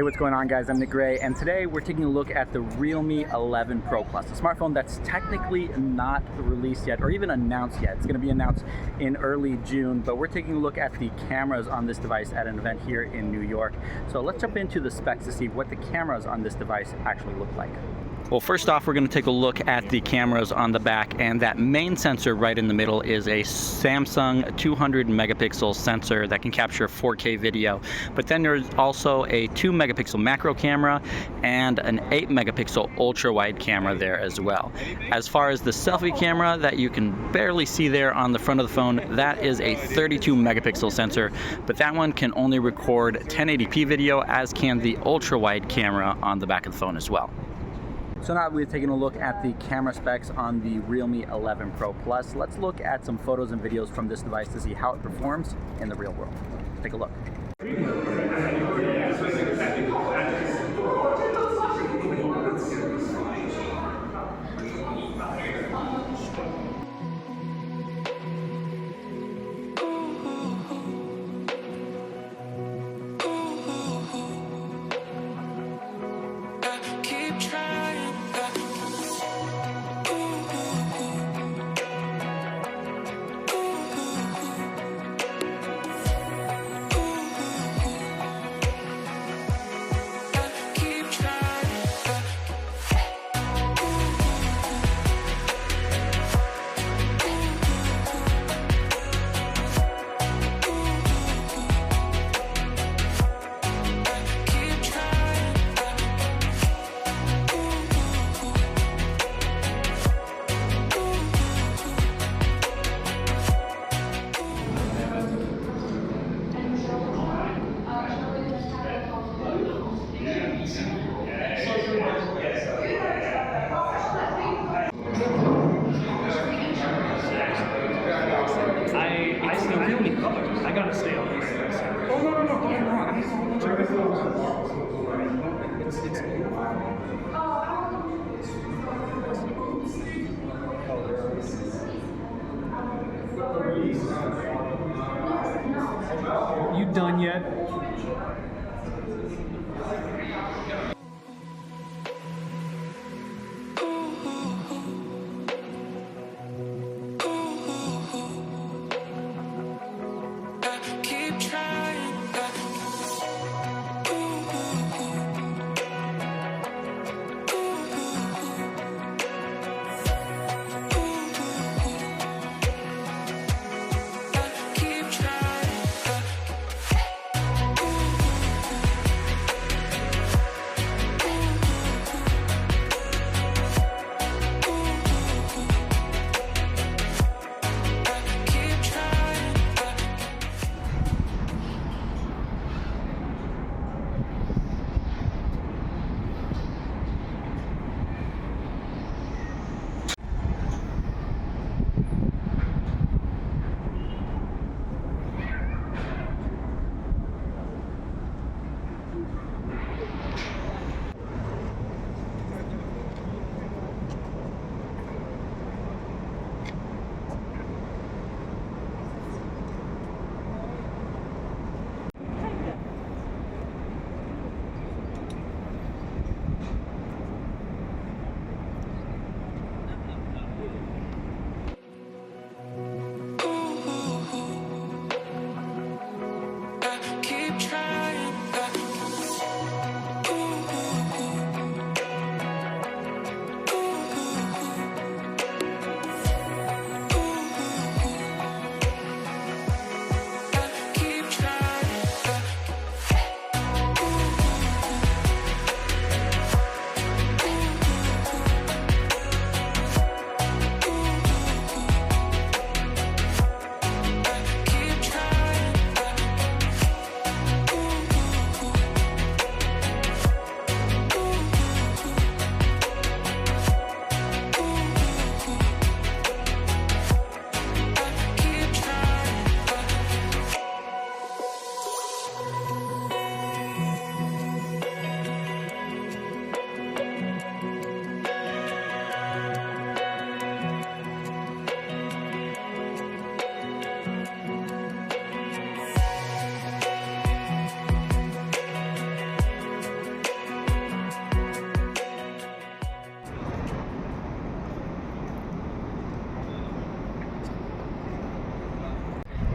Hey, what's going on, guys? I'm Nick Gray, and today we're taking a look at the Realme 11 Pro Plus, a smartphone that's technically not released yet or even announced yet. It's going to be announced in early June, but we're taking a look at the cameras on this device at an event here in New York. So let's jump into the specs to see what the cameras on this device actually look like. Well, first off, we're going to take a look at the cameras on the back, and that main sensor right in the middle is a Samsung 200 megapixel sensor that can capture 4K video. But then there's also a 2 megapixel macro camera and an 8 megapixel ultra wide camera there as well. As far as the selfie camera that you can barely see there on the front of the phone, that is a 32 megapixel sensor, but that one can only record 1080p video, as can the ultra wide camera on the back of the phone as well. So now we've taken a look at the camera specs on the Realme 11 Pro Plus. Let's look at some photos and videos from this device to see how it performs in the real world. Take a look.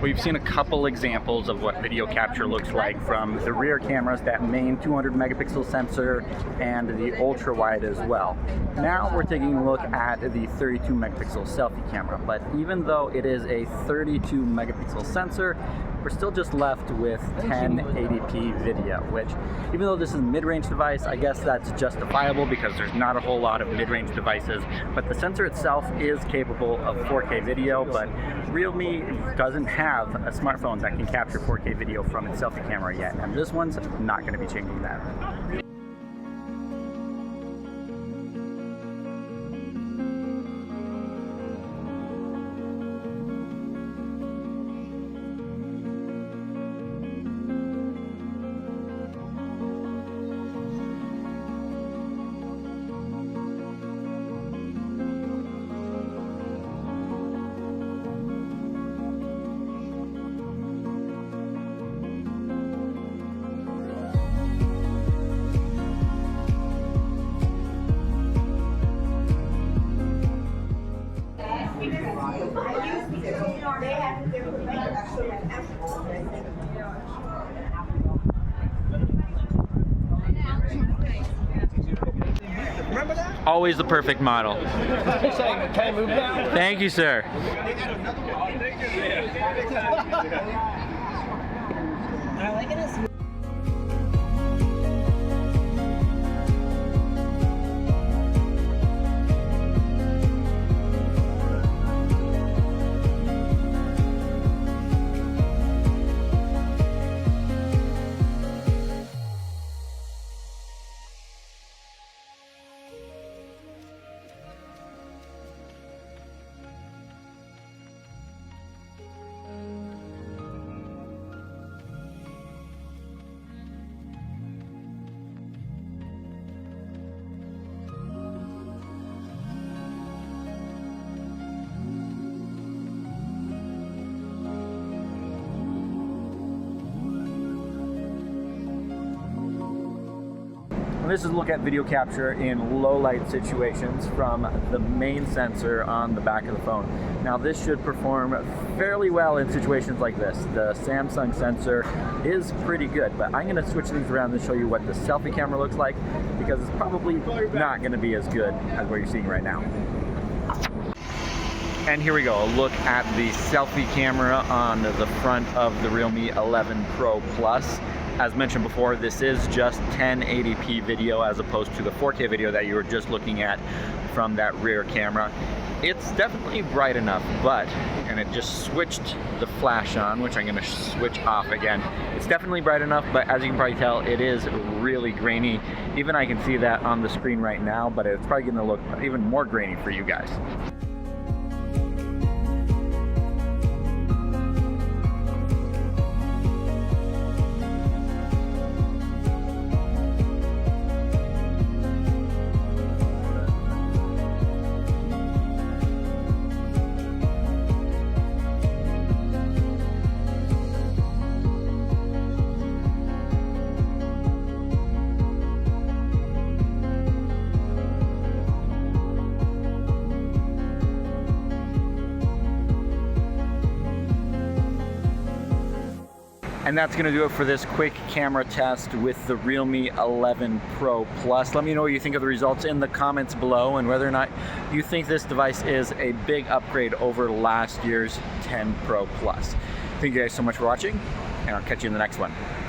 We've seen a couple examples of what video capture looks like from the rear cameras, that main 200 megapixel sensor and the ultra wide as well. Now we're taking a look at the 32 megapixel selfie camera, but even though it is a 32 megapixel sensor, we're still just left with 1080p video, which even though this is a mid-range device, I guess that's justifiable because there's not a whole lot of mid-range devices, but the sensor itself is capable of 4K video, but Realme doesn't have a smartphone that can capture 4K video from its selfie camera yet, and this one's not going to be changing that. Always the perfect model. Can I move now? Thank you, sir. I like it. This is a look at video capture in low light situations from the main sensor on the back of the phone. Now this should perform fairly well in situations like this. The Samsung sensor is pretty good, but I'm going to switch things around and show you what the selfie camera looks like, because it's probably not going to be as good as what you're seeing right now. And here we go, a look at the selfie camera on the front of the Realme 11 Pro Plus. As mentioned before, this is just 1080p video as opposed to the 4K video that you were just looking at from that rear camera. It's definitely bright enough, and it just switched the flash on, which I'm going to switch off again. It's definitely bright enough, but as you can probably tell, it is really grainy. Even I can see that on the screen right now, but it's probably going to look even more grainy for you guys. And that's going to do it for this quick camera test with the Realme 11 Pro Plus. Let me know what you think of the results in the comments below, and whether or not you think this device is a big upgrade over last year's 10 Pro Plus. Thank you guys so much for watching, and I'll catch you in the next one.